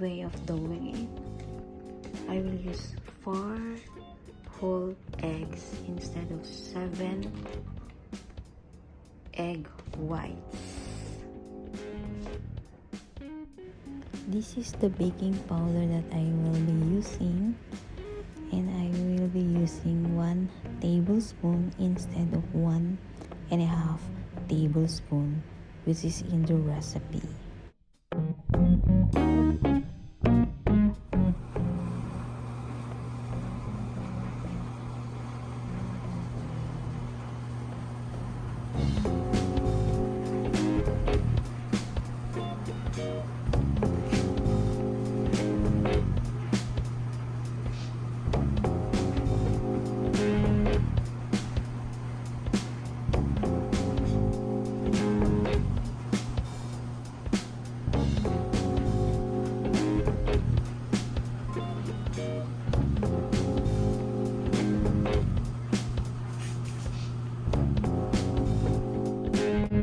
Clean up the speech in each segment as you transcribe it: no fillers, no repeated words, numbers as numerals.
way of doing it. I will use 4 whole eggs instead of 7 egg whites. This is the baking powder that I will be using, and I will be using 1 tablespoon instead of 1.5 tablespoon, which is in the recipe.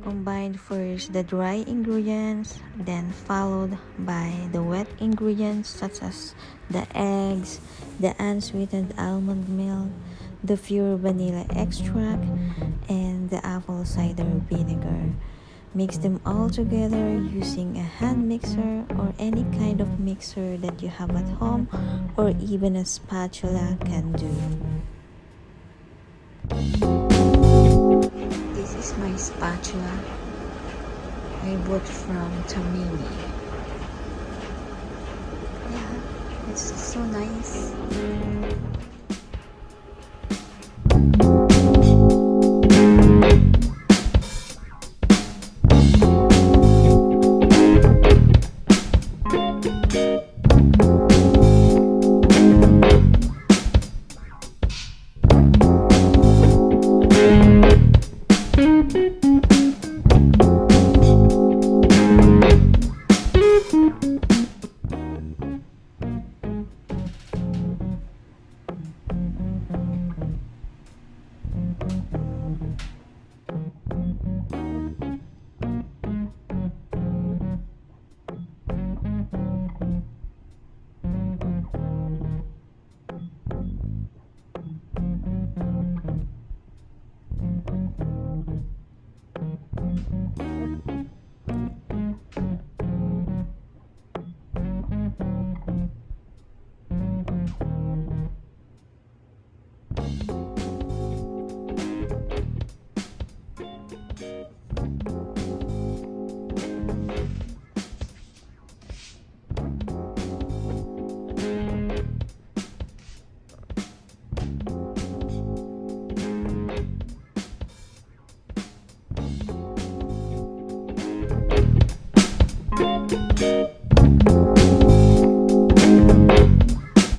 Combine first the dry ingredients, then followed by the wet ingredients such as the eggs, the unsweetened almond milk, the pure vanilla extract, and the apple cider vinegar. Mix them all together using a hand mixer or any kind of mixer that you have at home, or even a spatula can do. This is my spatula. I bought from Tamimi. Yeah, it's so nice. Thank you.